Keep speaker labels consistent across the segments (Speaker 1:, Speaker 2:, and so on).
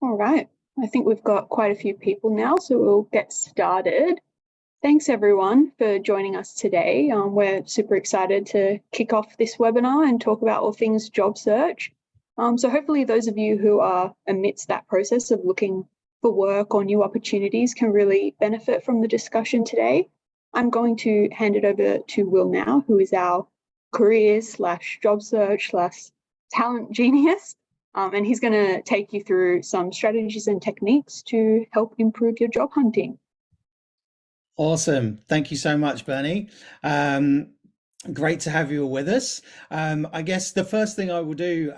Speaker 1: All right, I think we've got quite a few people now, so we'll get started. Thanks everyone for joining us today. We're super excited to kick off this webinar and talk about all things job search. So hopefully those of you who are amidst that process of looking for work or new opportunities can really benefit from the discussion today. I'm going to hand it over to Will now, who is our careers/job search/talent genius. And he's going to take you through some strategies and techniques to help improve your job hunting.
Speaker 2: Awesome. Thank you so much, Bernie. Great to have you all with us. I guess the first thing I will do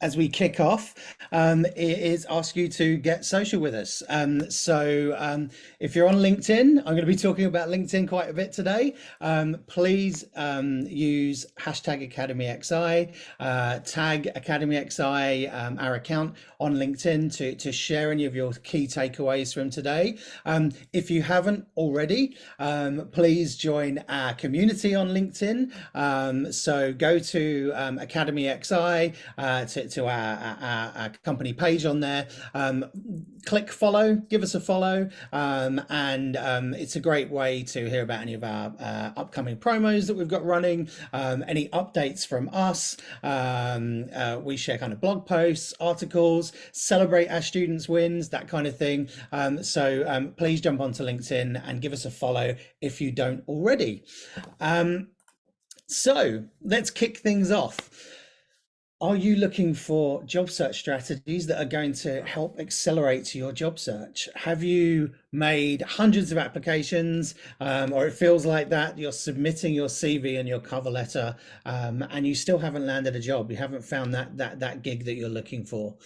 Speaker 2: as we kick off is ask you to get social with us. So if you're on LinkedIn, I'm going to be talking about LinkedIn quite a bit today. Please use hashtag AcademyXI, tag AcademyXI, our account on LinkedIn to share any of your key takeaways from today. If you haven't already, please join our community on LinkedIn. So go to AcademyXI to our company page on there. Click follow, give us a follow, and it's a great way to hear about any of our upcoming promos that we've got running, any updates from us. We share kind of blog posts, articles, celebrate our students' wins, that kind of thing. So please jump onto LinkedIn and give us a follow if you don't already. So let's kick things off. Are you looking for job search strategies that are going to help accelerate your job search? Have you made hundreds of applications, or it feels like that you're submitting your CV and your cover letter, and you still haven't landed a job? You haven't found that gig that you're looking for.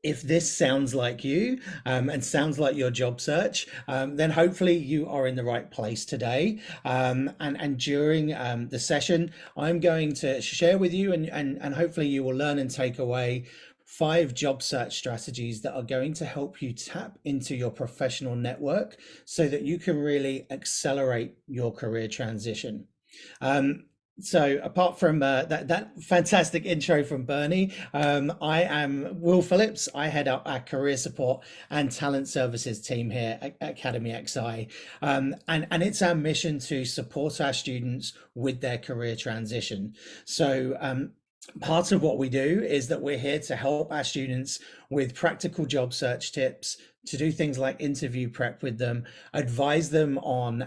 Speaker 2: If this sounds like you and sounds like your job search, then hopefully you are in the right place today. And during the session, I'm going to share with you and hopefully you will learn and take away 5 job search strategies that are going to help you tap into your professional network so that you can really accelerate your career transition. So apart from that fantastic intro from Bernie, I am Will Phillips. I head up our career support and talent services team here at AcademyXI. And it's our mission to support our students with their career transition. So part of what we do is that we're here to help our students with practical job search tips, to do things like interview prep with them, advise them on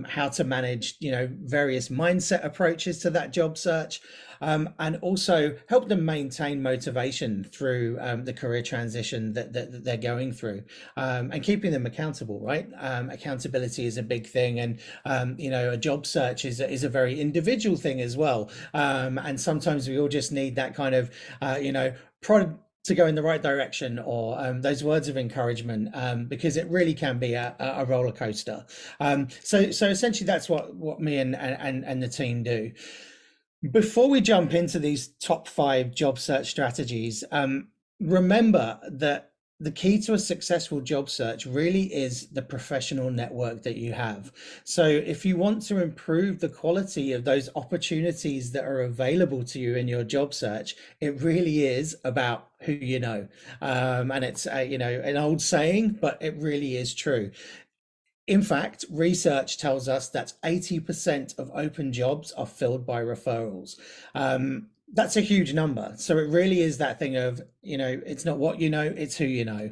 Speaker 2: how to manage, various mindset approaches to that job search, and also help them maintain motivation through the career transition that they're going through, and keeping them accountable, right? Accountability is a big thing, and a job search is a very individual thing as well, and sometimes we all just need that kind of prod to go in the right direction, or those words of encouragement, because it really can be a roller coaster. So essentially that's what me and the team do. Before we jump into these top 5 job search strategies, remember that the key to a successful job search really is the professional network that you have. So if you want to improve the quality of those opportunities that are available to you in your job search, it really is about who you know. And it's an old saying, but it really is true. In fact, research tells us that 80% of open jobs are filled by referrals. That's a huge number. So it really is that thing of, it's not what you know, it's who you know.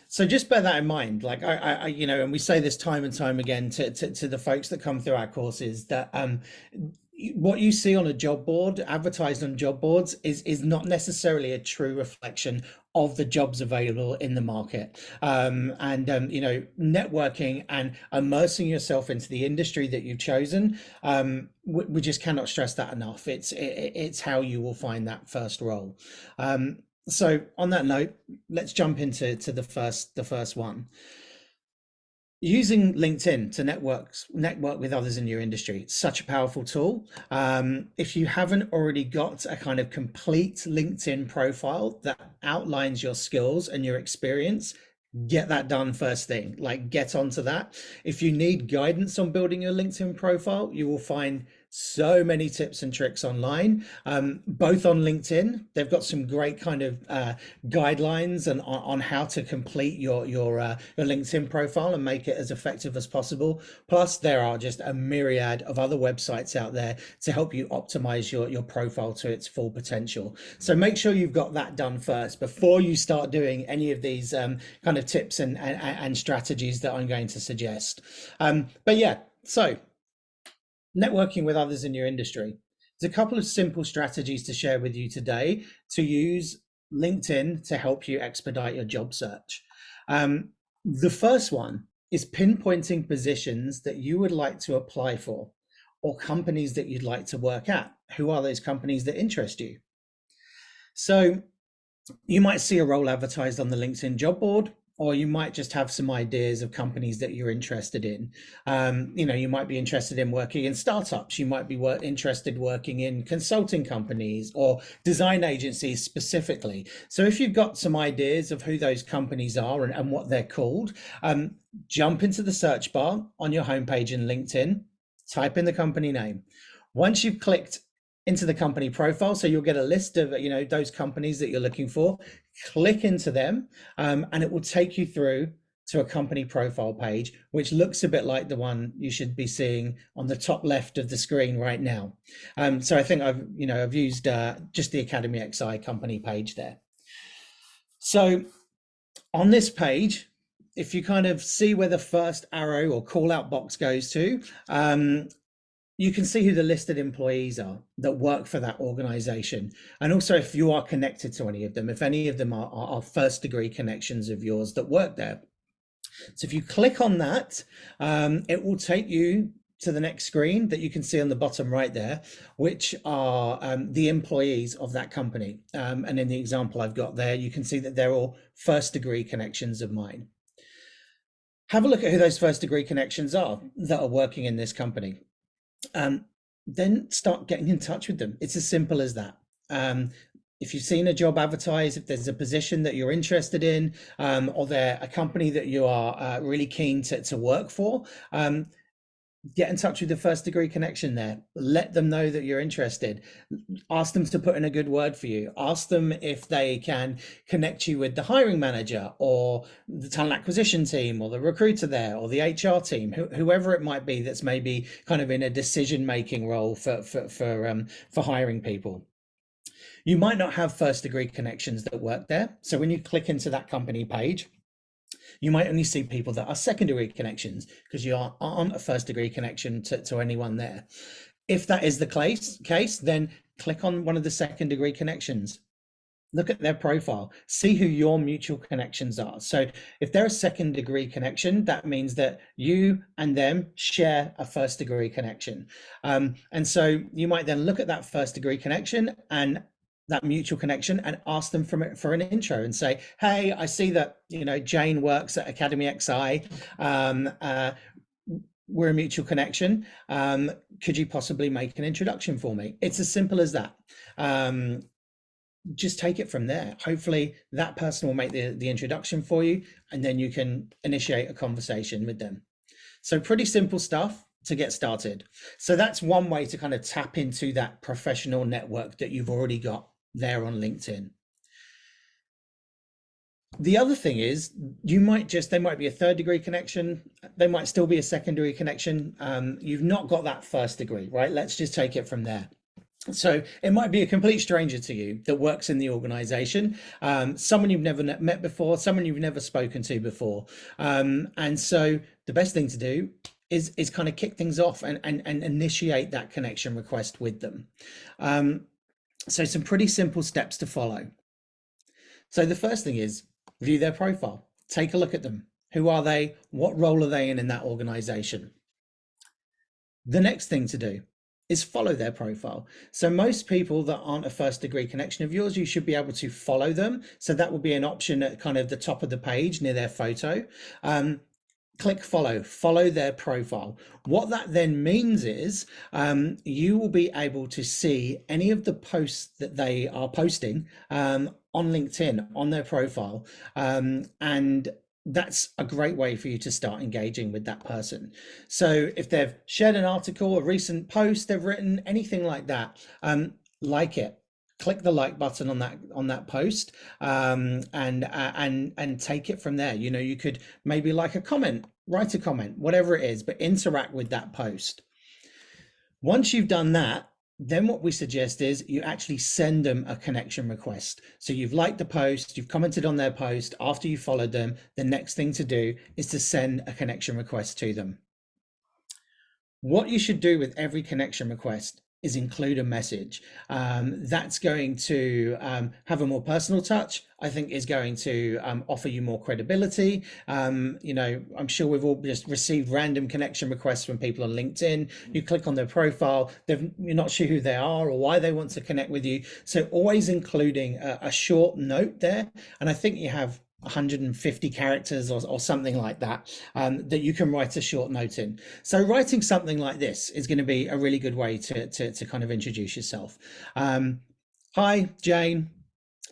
Speaker 2: So just bear that in mind. Like I and we say this time and time again to the folks that come through our courses, that what you see on a job board, advertised on job boards, is not necessarily a true reflection of the jobs available in the market. Networking and immersing yourself into the industry that you've chosen, we just cannot stress that enough. It's how you will find that first role. So on that note, let's jump into the first one. Using LinkedIn to network with others in your industry, it's such a powerful tool. If you haven't already got a kind of complete LinkedIn profile that outlines your skills and your experience, get that done first thing. Like, get onto that. If you need guidance on building your LinkedIn profile, you will find So many tips and tricks online, both on LinkedIn. They've got some great kind of guidelines and on how to complete your LinkedIn profile and make it as effective as possible. Plus, there are just a myriad of other websites out there to help you optimize your profile to its full potential. So make sure you've got that done first before you start doing any of these kind of tips and strategies that I'm going to suggest. But yeah, so networking with others in your industry. There's a couple of simple strategies to share with you today to use LinkedIn to help you expedite your job search. The first one is pinpointing positions that you would like to apply for or companies that you'd like to work at. Who are those companies that interest you? So you might see a role advertised on the LinkedIn job board, or you might just have some ideas of companies that you're interested in. You might be interested in working in startups. You might be interested working in consulting companies or design agencies specifically. So if you've got some ideas of who those companies are and what they're called, jump into the search bar on your homepage in LinkedIn, type in the company name. Once you've clicked into the company profile, so you'll get a list of those companies that you're looking for. Click into them, and it will take you through to a company profile page, which looks a bit like the one you should be seeing on the top left of the screen right now. So I think I've used just the Academy XI company page there. So on this page, if you kind of see where the first arrow or call out box goes to, you can see who the listed employees are that work for that organization. And also if you are connected to any of them, if any of them are first degree connections of yours that work there. So if you click on that, it will take you to the next screen that you can see on the bottom right there, which are the employees of that company. And in the example I've got there, you can see that they're all first degree connections of mine. Have a look at who those first degree connections are that are working in this company. Then start getting in touch with them. It's as simple as that. If you've seen a job advertised, if there's a position that you're interested in, or they're a company that you are really keen to work for, get in touch with the first degree connection there. Let them know that you're interested. Ask them to put in a good word for you. Ask them if they can connect you with the hiring manager or the talent acquisition team or the recruiter there or the HR team, whoever it might be that's maybe kind of in a decision-making role for hiring people. You might not have first degree connections that work there. So when you click into that company page, you might only see people that are secondary connections because you aren't a first degree connection to anyone there. If that is the case, then click on one of the second degree connections. Look at their profile, see who your mutual connections are. So if they're a second degree connection, that means that you and them share a first degree connection. And so you might then look at that first degree connection and that mutual connection and ask them for an intro and say, hey, I see that Jane works at Academy XI. We're a mutual connection. Could you possibly make an introduction for me? It's as simple as that. Just take it from there. Hopefully that person will make the introduction for you, and then you can initiate a conversation with them. So pretty simple stuff to get started. So that's one way to kind of tap into that professional network that you've already got there on LinkedIn. The other thing is they might be a third degree connection. They might still be a secondary connection. You've not got that first degree, right? Let's just take it from there. So it might be a complete stranger to you that works in the organization, someone you've never met before, someone you've never spoken to before. And so the best thing to do is kind of kick things off and initiate that connection request with them. So some pretty simple steps to follow. So the first thing is view their profile, take a look at them. Who are they? What role are they in that organization? The next thing to do is follow their profile. So most people that aren't a first degree connection of yours, you should be able to follow them. So that will be an option at kind of the top of the page near their photo. Click follow their profile. What that then means is you will be able to see any of the posts that they are posting on LinkedIn on their profile, and that's a great way for you to start engaging with that person. So if they've shared an article, a recent post they've written, anything like that, like it. Click the like button on that post, and take it from there. You know, you could maybe like a comment, write a comment, whatever it is, but interact with that post. Once you've done that, then what we suggest is you actually send them a connection request. So you've liked the post, you've commented on their post, after you followed them, the next thing to do is to send a connection request to them. What you should do with every connection request is include a message. That's going to have a more personal touch. I think is going to offer you more credibility. You know, I'm sure we've all just received random connection requests from people on LinkedIn. You click on their profile, you're not sure who they are or why they want to connect with you. So always including a short note there. And I think you have 150 characters or something like that, that you can write a short note in. So writing something like this is going to be a really good way to kind of introduce yourself. Hi, Jane.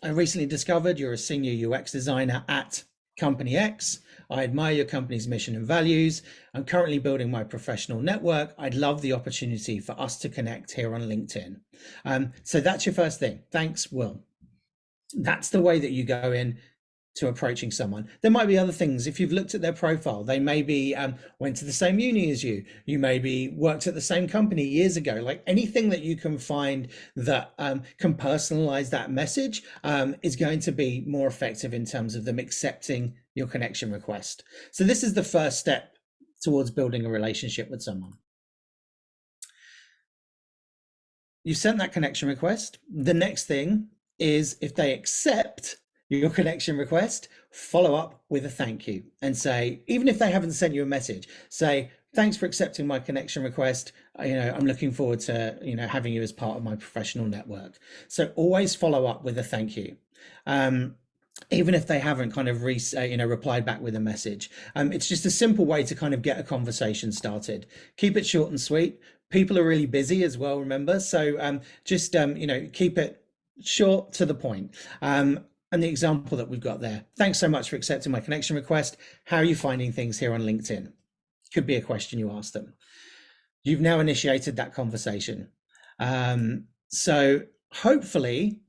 Speaker 2: I recently discovered you're a senior UX designer at Company X. I admire your company's mission and values. I'm currently building my professional network. I'd love the opportunity for us to connect here on LinkedIn. So that's your first thing. Thanks, Will. That's the way that you go in to approaching someone. There might be other things. If you've looked at their profile, they maybe went to the same uni as you. You maybe worked at the same company years ago. Like anything that you can find that can personalize that message is going to be more effective in terms of them accepting your connection request. So this is the first step towards building a relationship with someone. You sent that connection request. The next thing is if they accept your connection request, follow up with a thank you and say, even if they haven't sent you a message, say, thanks for accepting my connection request. You know, I'm looking forward to, you know, having you as part of my professional network. So always follow up with a thank you. Even if they haven't kind of replied back with a message. It's just a simple way to kind of get a conversation started. Keep it short and sweet. People are really busy as well, remember? So just, you know, keep it short to the point. And the example that we've got there. Thanks so much for accepting my connection request. How are you finding things here on LinkedIn? Could be a question you ask them. You've now initiated that conversation. So hopefully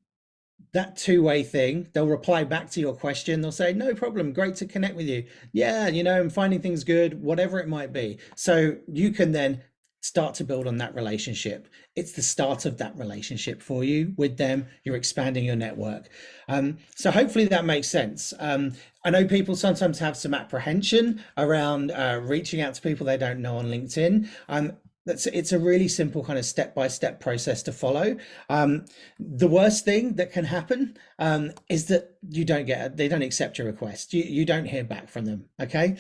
Speaker 2: that two-way thing, they'll reply back to your question. They'll say, no problem, great to connect with you. Yeah, you know, I'm finding things good, whatever it might be. So you can then start to build on that relationship. It's the start of that relationship for you with them. You're expanding your network. So hopefully that makes sense. I know people sometimes have some apprehension around reaching out to people they don't know on LinkedIn. It's a really simple kind of step-by-step process to follow. The worst thing that can happen is that they don't accept your request. You don't hear back from them. Okay.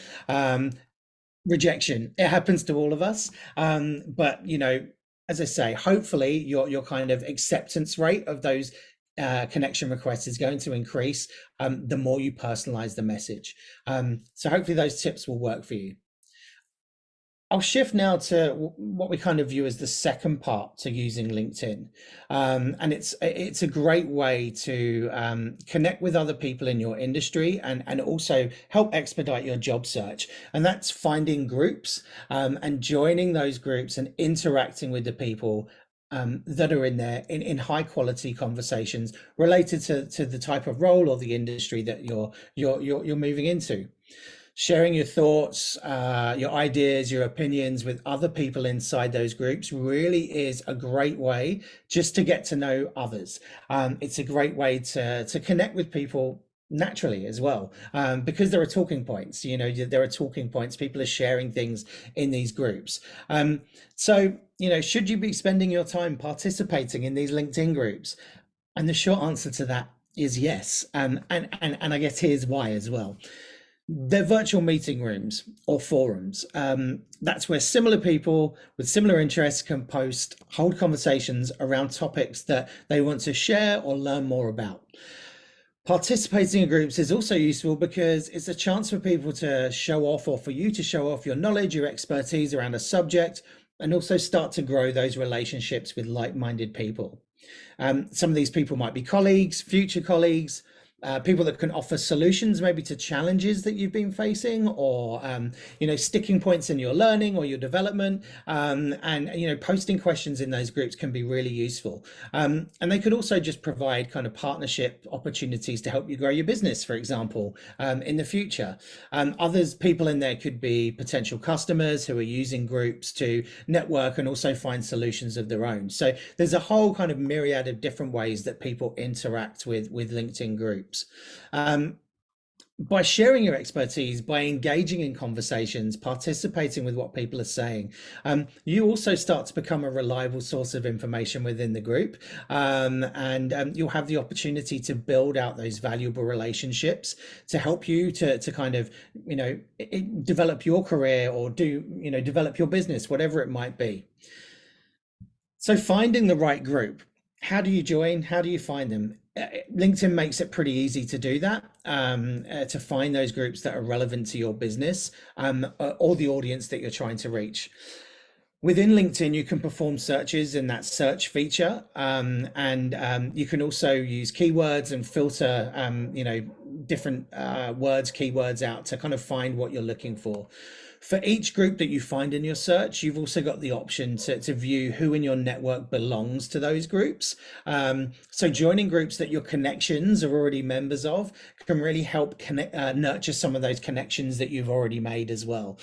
Speaker 2: Rejection, it happens to all of us, but you know, as I say, hopefully your kind of acceptance rate of those connection requests is going to increase the more you personalize the message. So hopefully those tips will work for you. I'll shift now to what we kind of view as the second part to using LinkedIn. And it's a great way to connect with other people in your industry and also help expedite your job search. And that's finding groups and joining those groups and interacting with the people that are in there in high quality conversations related to the type of role or the industry that you're moving into. Sharing your thoughts, your ideas, your opinions with other people inside those groups really is a great way just to get to know others. It's a great way to connect with people naturally as well, because there are talking points. You know, there are talking points. People are sharing things in these groups. So, you know, should you be spending your time participating in these LinkedIn groups? And the short answer to that is yes. And I guess here's why as well. They're virtual meeting rooms or forums. That's where similar people with similar interests can hold conversations around topics that they want to share or learn more about. Participating in groups is also useful because it's a chance for people to show off, or for you to show off your knowledge, your expertise around a subject, and also start to grow those relationships with like-minded people. Some of these people might be colleagues, future colleagues, people that can offer solutions maybe to challenges that you've been facing, or sticking points in your learning or your development, and posting questions in those groups can be really useful. And they could also just provide kind of partnership opportunities to help you grow your business, for example, in the future. Others people in there could be potential customers who are using groups to network and also find solutions of their own. So there's a whole kind of myriad of different ways that people interact with LinkedIn groups. By sharing your expertise, by engaging in conversations, participating with what people are saying, you also start to become a reliable source of information within the group. And you'll have the opportunity to build out those valuable relationships to help you to kind of, develop your career, or develop your business, whatever it might be. So finding the right group. How do you join? How do you find them? LinkedIn makes it pretty easy to do that, to find those groups that are relevant to your business, or the audience that you're trying to reach. Within LinkedIn, you can perform searches in that search feature, and you can also use keywords and filter, different words, keywords out to kind of find what you're looking for. For each group that you find in your search, you've also got the option to view who in your network belongs to those groups. So joining groups that your connections are already members of can really help nurture some of those connections that you've already made as well.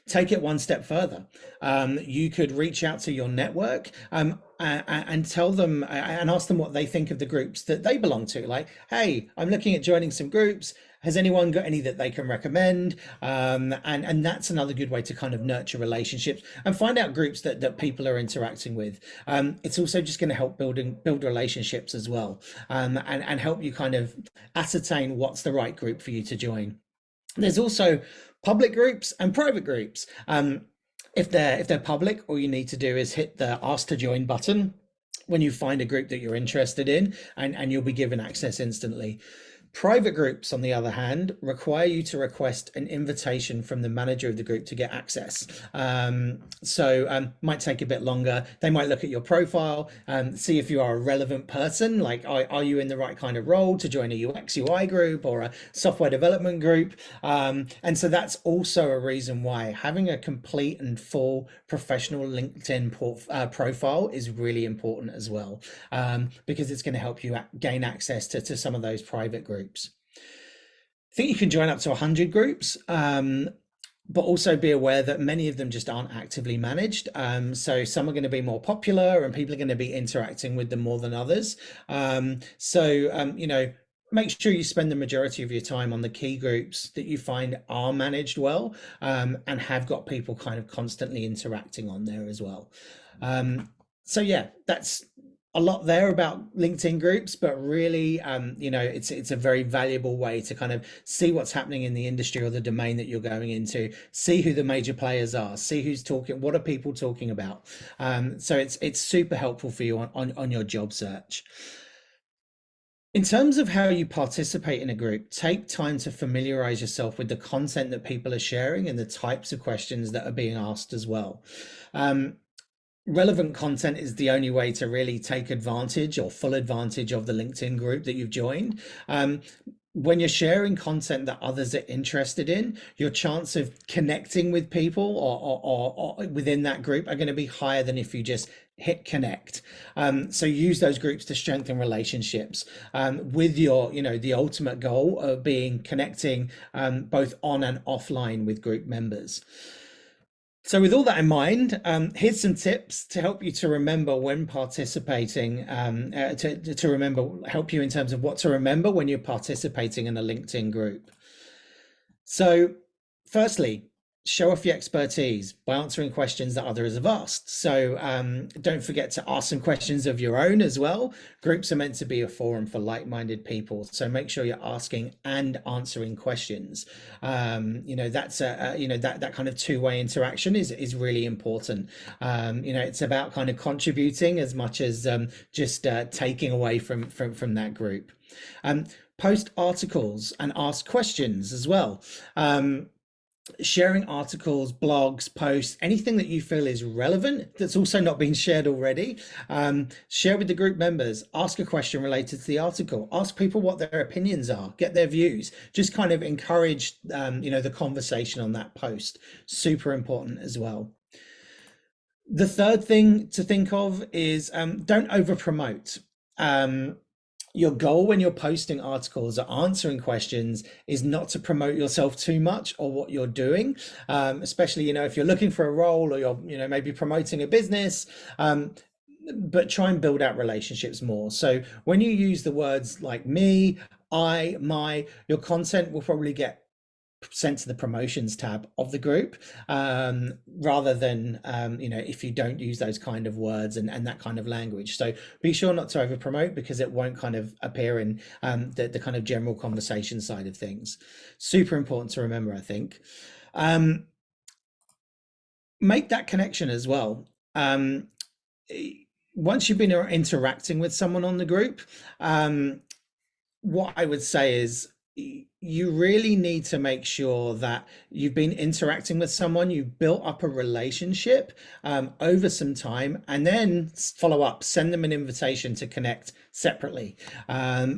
Speaker 2: Take it one step further. You could reach out to your network, and tell them and ask them what they think of the groups that they belong to. Like, hey, I'm looking at joining some groups. Has anyone got any that they can recommend? And that's another good way to kind of nurture relationships and find out groups that people are interacting with. It's also just going to help build relationships as well, and help you kind of ascertain what's the right group for you to join. There's also public groups and private groups. If they're public, all you need to do is hit the ask to join button when you find a group that you're interested in, and you'll be given access instantly. Private groups, on the other hand, require you to request an invitation from the manager of the group to get access. So might take a bit longer. They might look at your profile, see if you are a relevant person, like are you in the right kind of role to join a UX UI group or a software development group. And so that's also a reason why having a complete and full professional LinkedIn profile is really important as well, because it's going to help you gain access to some of those private groups. I think you can join up to 100 groups, but also be aware that many of them just aren't actively managed. So some are going to be more popular and people are going to be interacting with them more than others. Make sure you spend the majority of your time on the key groups that you find are managed well, and have got people kind of constantly interacting on there as well. So yeah, that's a lot there about LinkedIn groups, but really, it's a very valuable way to kind of see what's happening in the industry or the domain that you're going into, see who the major players are, see who's talking, what are people talking about. So it's super helpful for you on your job search. In terms of how you participate in a group, take time to familiarize yourself with the content that people are sharing and the types of questions that are being asked as well. Relevant content is the only way to really take advantage or full advantage of the LinkedIn group that you've joined. When you're sharing content that others are interested in, your chance of connecting with people or within that group are going to be higher than if you just hit connect. So use those groups to strengthen relationships, with your, the ultimate goal of being connecting, both on and offline with group members. So with all that in mind, here's some tips to help you to remember when participating, help you in terms of what to remember when you're participating in a LinkedIn group. So firstly, show off your expertise by answering questions that others have asked. So don't forget to ask some questions of your own as well. Groups are meant to be a forum for like-minded people, so make sure you're asking and answering questions. That's that kind of two-way interaction is really important. It's about kind of contributing as much as just taking away from that group. Post articles and ask questions as well. sharing articles, blogs, posts, anything that you feel is relevant that's also not been shared already. Share with the group members, ask a question related to the article, ask people what their opinions are, get their views, just kind of encourage, the conversation on that post. Super important as well. The third thing to think of is don't over promote. Your goal when you're posting articles or answering questions is not to promote yourself too much or what you're doing, especially if you're looking for a role or you're maybe promoting a business, but try and build out relationships more. So when you use the words like me, I, my, your content will probably get sent to the promotions tab of the group, rather than if you don't use those kind of words and that kind of language. So be sure not to over promote, because it won't kind of appear in the kind of general conversation side of things. Super important to remember, I think. Make that connection as well. Once you've been interacting with someone on the group, what I would say is you really need to make sure that you've been interacting with someone, you've built up a relationship over some time, and then follow up, send them an invitation to connect separately.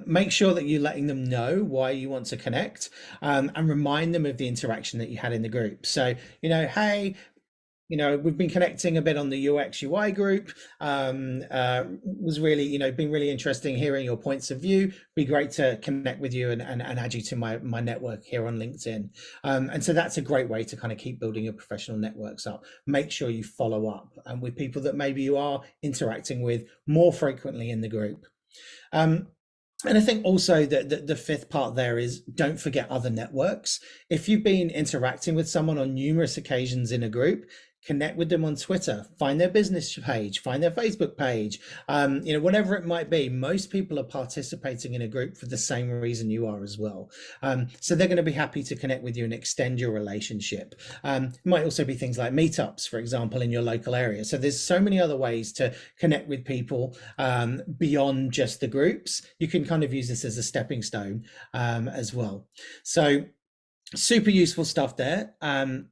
Speaker 2: Make sure that you're letting them know why you want to connect, and remind them of the interaction that you had in the group. So, hey, we've been connecting a bit on the UX UI group. Was really, been really interesting hearing your points of view. Be great to connect with you and add you to my network here on LinkedIn. And so that's a great way to kind of keep building your professional networks up. Make sure you follow up with people that maybe you are interacting with more frequently in the group. And I think also that the fifth part there is don't forget other networks. If you've been interacting with someone on numerous occasions in a group, connect with them on Twitter, find their business page, find their Facebook page, whatever it might be. Most people are participating in a group for the same reason you are as well. So they're going to be happy to connect with you and extend your relationship. It might also be things like meetups, for example, in your local area. So there's so many other ways to connect with people beyond just the groups. You can kind of use this as a stepping stone as well. So super useful stuff there.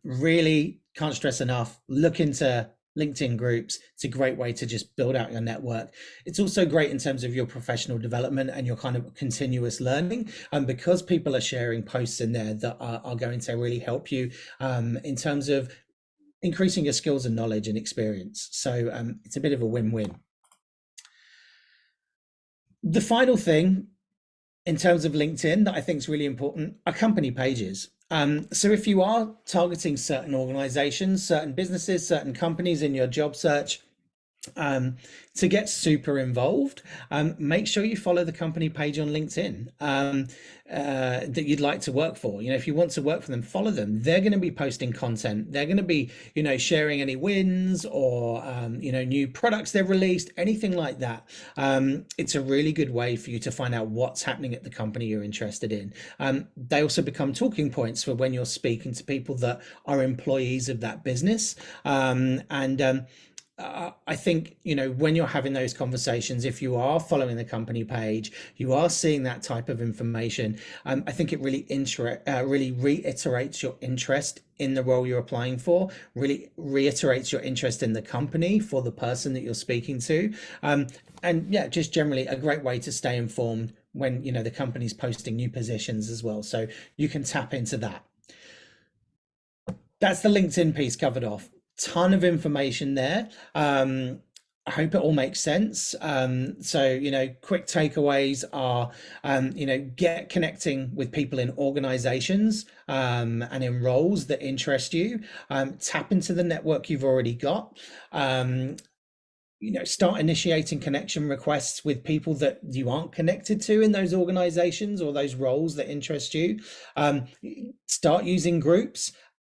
Speaker 2: Really can't stress enough, look into LinkedIn groups. It's a great way to just build out your network. It's also great in terms of your professional development and your kind of continuous learning, because people are sharing posts in there that are going to really help you in terms of increasing your skills and knowledge and experience. So it's a bit of a win-win. The final thing in terms of LinkedIn that I think is really important are company pages. So if you are targeting certain organizations, certain businesses, certain companies in your job search, to get super involved, make sure you follow the company page on LinkedIn that you'd like to work for. If you want to work for them, follow them. They're going to be posting content. They're going to be, sharing any wins or, new products they've released, anything like that. It's a really good way for you to find out what's happening at the company you're interested in. They also become talking points for when you're speaking to people that are employees of that business. I think, when you're having those conversations, if you are following the company page, you are seeing that type of information. I think it really really reiterates your interest in the role you're applying for, really reiterates your interest in the company for the person that you're speaking to. And yeah, just generally a great way to stay informed when, the company's posting new positions as well. So you can tap into that. That's the LinkedIn piece covered off. Ton of information there. I hope it all makes sense. So, quick takeaways are, get connecting with people in organizations and in roles that interest you. Tap into the network you've already got. Start initiating connection requests with people that you aren't connected to in those organizations or those roles that interest you. Start using groups.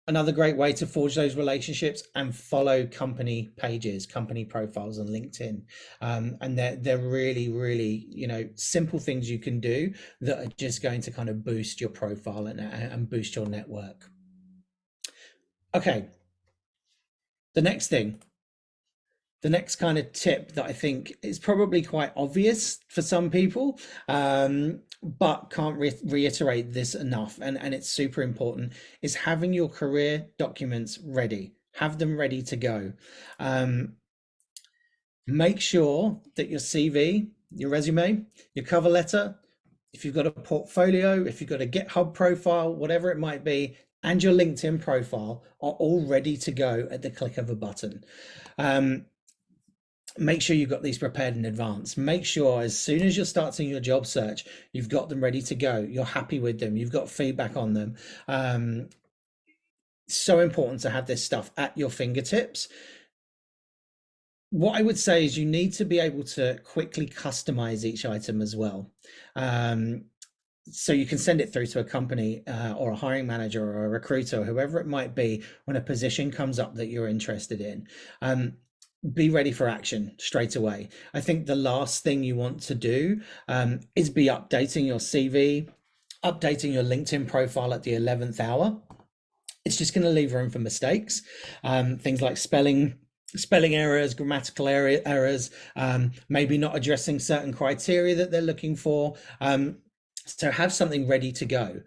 Speaker 2: Another great way to forge those relationships, and follow company pages, company profiles on LinkedIn. And they're really, really, simple things you can do that are just going to kind of boost your profile and boost your network. Okay. The next thing, The next kind of tip that I think is probably quite obvious for some people, but can't reiterate this enough, and it's super important, is having your career documents ready. Have them ready to go. Um, Make sure that your CV, your resume, your cover letter, if you've got a portfolio, if you've got a GitHub profile, whatever it might be, and your LinkedIn profile are all ready to go at the click of a button. Make sure you've got these prepared in advance. Make sure as soon as you're starting your job search, you've got them ready to go. You're happy with them. You've got feedback on them. So important to have this stuff at your fingertips. What I would say is you need to be able to quickly customize each item as well. So you can send it through to a company or a hiring manager or a recruiter, or whoever it might be, when a position comes up that you're interested in. Be ready for action straight away. I think the last thing you want to do is be updating your CV, updating your LinkedIn profile at the 11th hour. It's just going to leave room for mistakes. Things like spelling errors, grammatical errors, maybe not addressing certain criteria that they're looking for. So have something ready to go.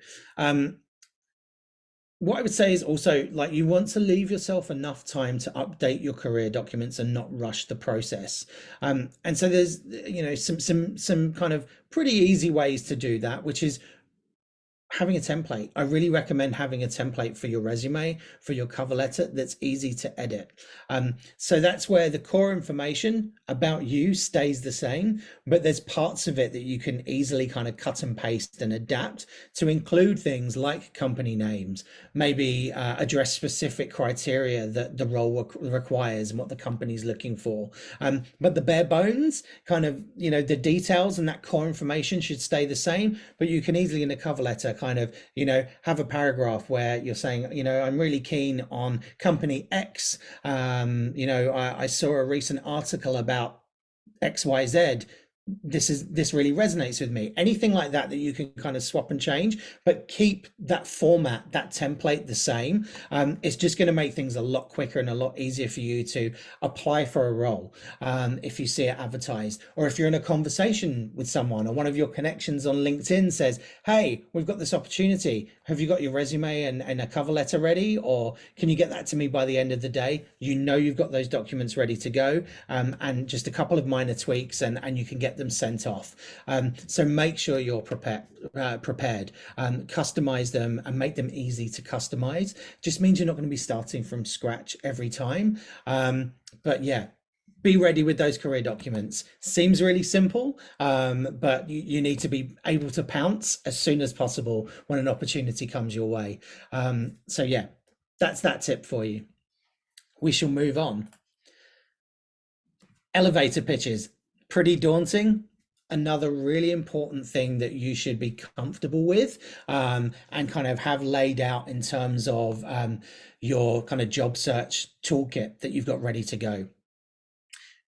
Speaker 2: What I would say is also, like, you want to leave yourself enough time to update your career documents and not rush the process. And so there's, some kind of pretty easy ways to do that, which is having a template. I really recommend having a template for your resume, for your cover letter, that's easy to edit. So that's where the core information about you stays the same, but there's parts of it that you can easily kind of cut and paste and adapt to include things like company names, maybe address specific criteria that the role requires and what the company's looking for. But the bare bones, kind of, the details and that core information should stay the same, but you can easily in a cover letter kind of, have a paragraph where you're saying, I'm really keen on company X. I saw a recent article about XYZ. This really resonates with me. Anything like that you can kind of swap and change, but keep that format, that template the same. It's just going to make things a lot quicker and a lot easier for you to apply for a role. If you see it advertised, or if you're in a conversation with someone, or one of your connections on LinkedIn says, hey, we've got this opportunity, have you got your resume and a cover letter ready, or can you get that to me by the end of the day? You've got those documents ready to go, and just a couple of minor tweaks and you can get them sent off. So make sure you're prepared, customize them and make them easy to customize. Just means you're not going to be starting from scratch every time. But yeah, be ready with those career documents. Seems really simple, but you need to be able to pounce as soon as possible when an opportunity comes your way. So yeah, that's that tip for you. We shall move on. Elevator pitches, pretty daunting. Another really important thing that you should be comfortable with, and kind of have laid out in terms of your kind of job search toolkit that you've got ready to go.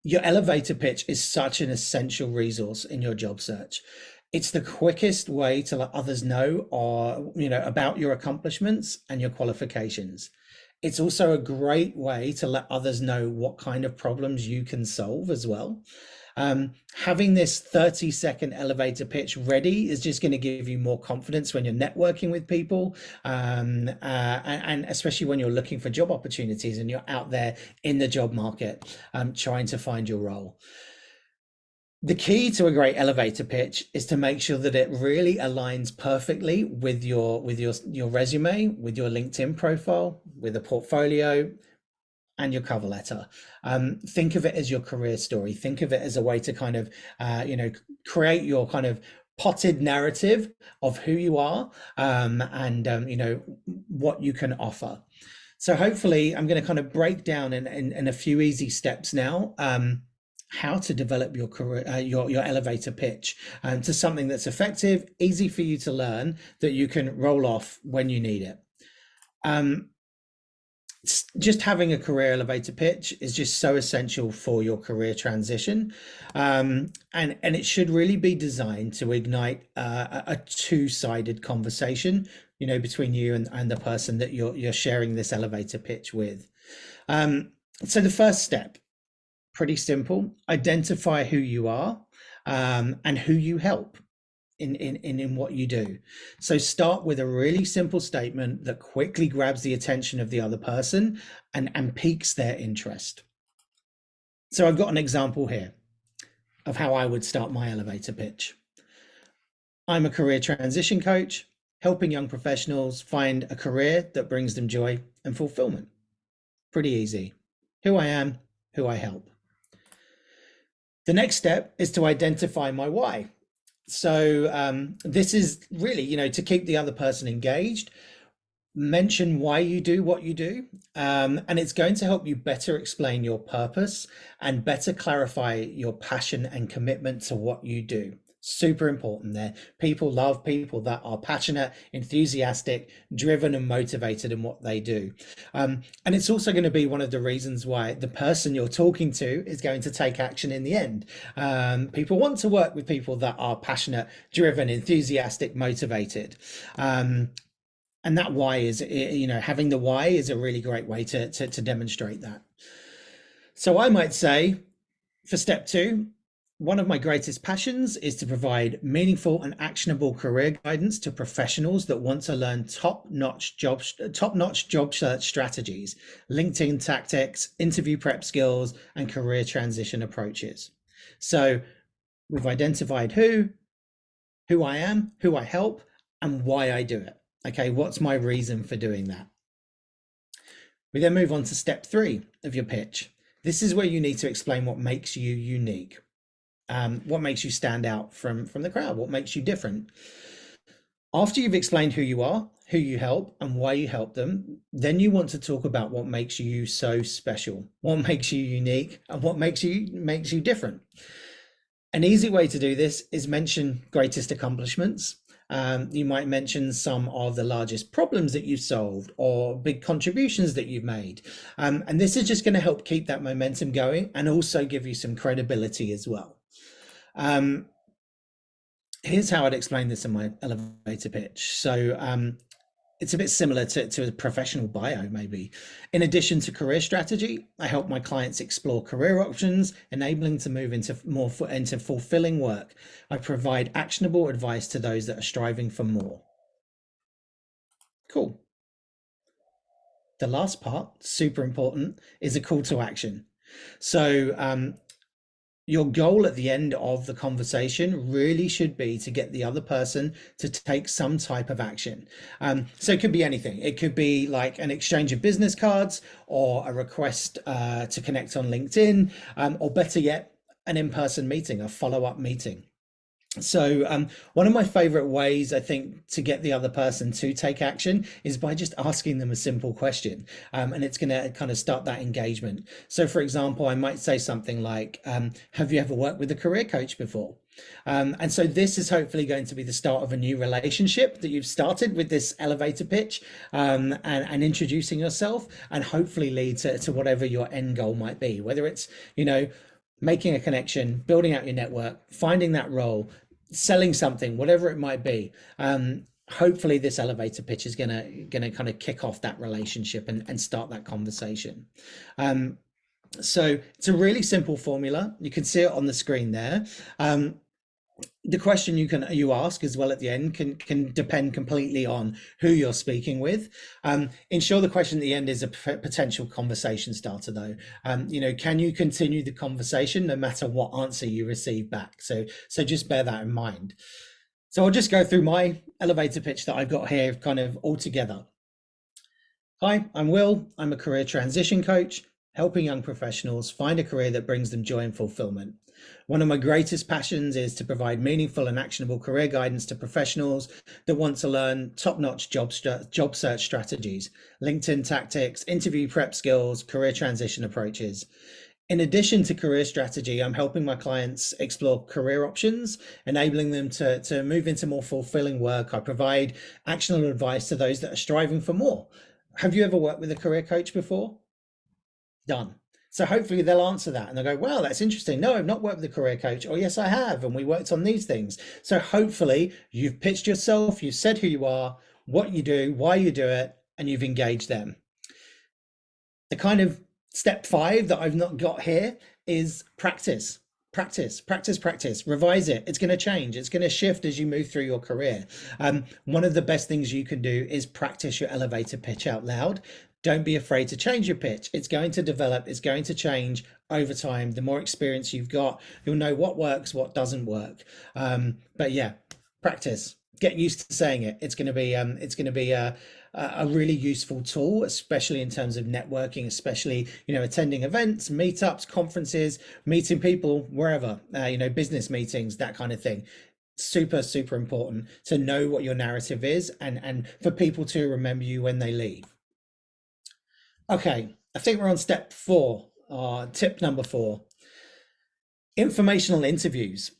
Speaker 2: Your elevator pitch is such an essential resource in your job search. It's the quickest way to let others know, or about your accomplishments and your qualifications. It's also a great way to let others know what kind of problems you can solve as well. Having this 30-second elevator pitch ready is just going to give you more confidence when you're networking with people, and especially when you're looking for job opportunities and you're out there in the job market, trying to find your role. The key to a great elevator pitch is to make sure that it really aligns perfectly with your resume, with your LinkedIn profile, with a portfolio, and your cover letter. Think of it as your career story. Think of it as a way to kind of, create your kind of potted narrative of who you are, and what you can offer. So hopefully I'm going to kind of break down in a few easy steps now, how to develop your career, your elevator pitch, to something that's effective, easy for you to learn, that you can roll off when you need it. Just having a career elevator pitch is just so essential for your career transition, and it should really be designed to ignite a two-sided conversation, between you and the person that you're sharing this elevator pitch with. So the first step Pretty simple. Identify who you are, and who you help in what you do. So start with a really simple statement that quickly grabs the attention of the other person and piques their interest. So I've got an example here of how I would start my elevator pitch. I'm a career transition coach, helping young professionals find a career that brings them joy and fulfillment. Pretty easy. Who I am, who I help. The next step is to identify my why. So this is really, to keep the other person engaged. Mention why you do what you do, and it's going to help you better explain your purpose and better clarify your passion and commitment to what you do. Super important there. People love people that are passionate, enthusiastic, driven and motivated in what they do. And it's also going to be one of the reasons why the person you're talking to is going to take action in the end. People want to work with people that are passionate, driven, enthusiastic, motivated. And that why is, having the why is a really great way to demonstrate that. So I might say, for step 2, one of my greatest passions is to provide meaningful and actionable career guidance to professionals that want to learn top-notch job search strategies, LinkedIn tactics, interview prep skills, and career transition approaches. So we've identified who I am, who I help, and why I do it. Okay, what's my reason for doing that? We then move on to step 3 of your pitch. This is where you need to explain what makes you unique. What makes you stand out from the crowd? What makes you different? After you've explained who you are, who you help, and why you help them, then you want to talk about what makes you so special, what makes you unique, and what makes you different. An easy way to do this is mention greatest accomplishments. You might mention some of the largest problems that you've solved or big contributions that you've made. And this is just going to help keep that momentum going and also give you some credibility as well. Here's how I'd explain this in my elevator pitch. So it's a bit similar to a professional bio, maybe. In addition to career strategy, I help my clients explore career options, enabling to move into fulfilling work. I provide actionable advice to those that are striving for more. Cool. The last part, super important, is a call to action. So your goal at the end of the conversation really should be to get the other person to take some type of action. So it could be anything. It could be like an exchange of business cards or a request to connect on LinkedIn, or better yet, an in-person meeting, a follow-up meeting. So one of my favorite ways, I think, to get the other person to take action is by just asking them a simple question. And it's going to kind of start that engagement. So for example, I might say something like, have you ever worked with a career coach before? And so this is hopefully going to be the start of a new relationship that you've started with this elevator pitch, and introducing yourself, and hopefully lead to whatever your end goal might be, whether it's, making a connection, building out your network, finding that role, selling something, whatever it might be. Hopefully this elevator pitch is gonna kind of kick off that relationship and start that conversation. So it's a really simple formula. You can see it on the screen there. The question you ask as well at the end can depend completely on who you're speaking with. Ensure the question at the end is a potential conversation starter though. Can you continue the conversation no matter what answer you receive back? So just bear that in mind. So I'll just go through my elevator pitch that I've got here kind of all together. Hi, I'm Will. I'm a career transition coach, helping young professionals find a career that brings them joy and fulfillment. One of my greatest passions is to provide meaningful and actionable career guidance to professionals that want to learn top-notch job search strategies, LinkedIn tactics, interview prep skills, career transition approaches. In addition to career strategy, I'm helping my clients explore career options, enabling them to move into more fulfilling work. I provide actionable advice to those that are striving for more. Have you ever worked with a career coach before? Done. So hopefully they'll answer that and they'll go, wow, that's interesting. No, I've not worked with a career coach. Or yes, I have. And we worked on these things. So hopefully you've pitched yourself, you've said who you are, what you do, why you do it, and you've engaged them. The kind of step 5 that I've not got here is practice. Practice, practice, practice, revise it. It's going to change. It's going to shift as you move through your career. One of the best things you can do is practice your elevator pitch out loud. Don't be afraid to change your pitch. It's going to develop, it's going to change over time. The more experience you've got, you'll know what works, what doesn't work. But yeah, practice. Get used to saying it. It's going to be a really useful tool, especially in terms of networking, especially, attending events, meetups, conferences, meeting people wherever, business meetings, that kind of thing. Super, super important to know what your narrative is, and for people to remember you when they leave. Okay, I think we're on step 4, tip number 4, informational interviews.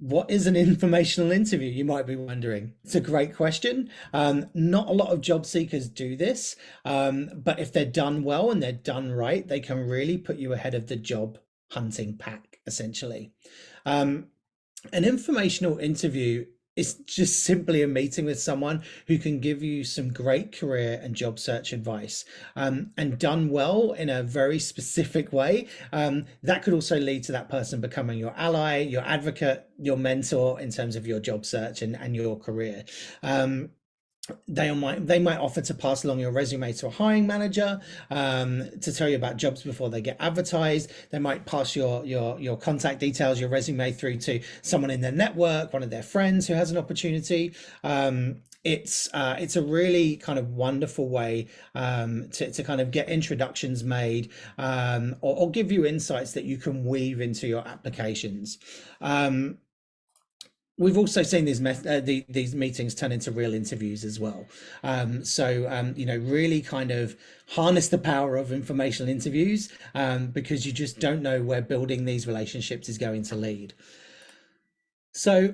Speaker 2: What is an informational interview, you might be wondering? It's a great question. Not a lot of job seekers do this, but if they're done well and they're done right, they can really put you ahead of the job hunting pack, essentially. An informational interview is just simply a meeting with someone who can give you some great career and job search advice, and done well in a very specific way. That could also lead to that person becoming your ally, your advocate, your mentor in terms of your job search and your career. They might offer to pass along your resume to a hiring manager, to tell you about jobs before they get advertised. They might pass your contact details, your resume, through to someone in their network, one of their friends who has an opportunity. It's a really kind of wonderful way, to kind of get introductions made, or give you insights that you can weave into your applications. We've also seen these meetings turn into real interviews as well. Really kind of harness the power of informational interviews, because you just don't know where building these relationships is going to lead. So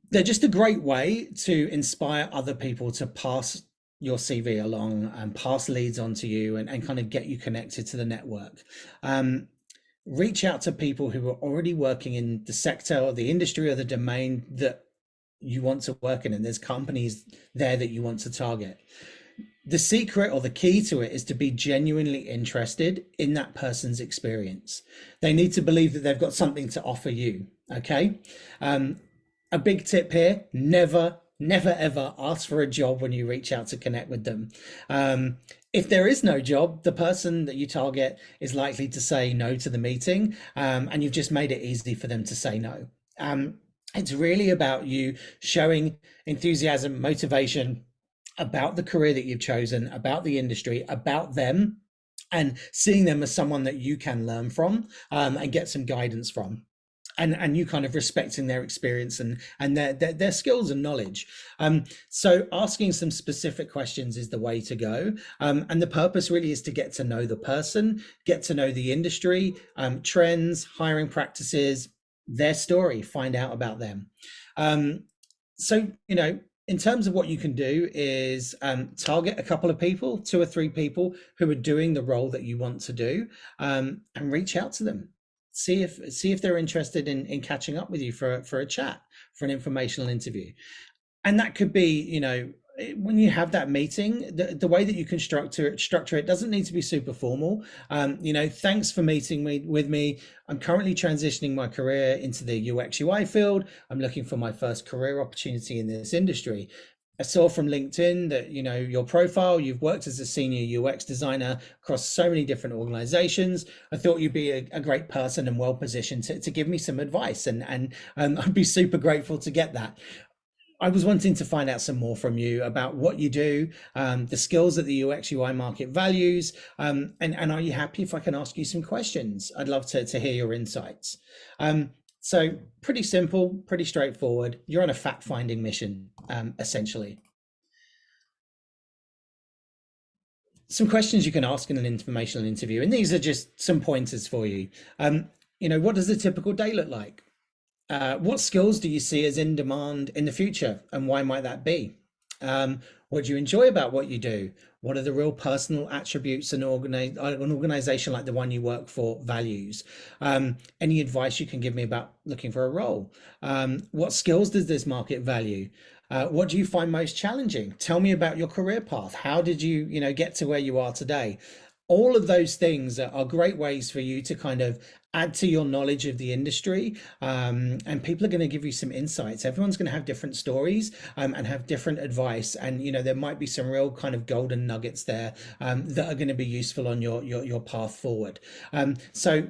Speaker 2: they're just a great way to inspire other people to pass your CV along and pass leads on to you, and kind of get you connected to the network. Reach out to people who are already working in the sector or the industry or the domain that you want to work in, and there's companies there that you want to target. The secret or the key to it is to be genuinely interested in that person's experience. They need to believe that they've got something to offer you. Okay. A big tip here: never ever ask for a job when you reach out to connect with them. If there is no job, the person that you target is likely to say no to the meeting, and you've just made it easy for them to say no. It's really about you showing enthusiasm, motivation about the career that you've chosen, about the industry, about them, and seeing them as someone that you can learn from, and get some guidance from. And you kind of respecting their experience and their skills and knowledge. So asking some specific questions is the way to go. And the purpose really is to get to know the person, get to know the industry, trends, hiring practices, their story, find out about them. In terms of what you can do is, target a couple of people, 2 or 3 people who are doing the role that you want to do, and reach out to them. See if they're interested in catching up with you for a chat, for an informational interview. And that could be, when you have that meeting, the way that you can structure it doesn't need to be super formal. Thanks for meeting with me. I'm currently transitioning my career into the UX UI field. I'm looking for my first career opportunity in this industry. I saw from LinkedIn that, your profile, you've worked as a senior UX designer across so many different organizations. I thought you'd be a great person and well positioned to give me some advice, and I'd be super grateful to get that. I was wanting to find out some more from you about what you do, the skills that the UX UI market values, and are you happy if I can ask you some questions? I'd love to hear your insights. So pretty simple, pretty straightforward. You're on a fact-finding mission, essentially. Some questions you can ask in an informational interview, and these are just some pointers for you. What does a typical day look like? What skills do you see as in demand in the future, and why might that be? What do you enjoy about what you do? What are the real personal attributes an organization like the one you work for values? Any advice you can give me about looking for a role? What skills does this market value? What do you find most challenging? Tell me about your career path. How did you, get to where you are today? All of those things are great ways for you to kind of add to your knowledge of the industry, and people are going to give you some insights. Everyone's going to have different stories, and have different advice, and there might be some real kind of golden nuggets there, that are going to be useful on your path forward. So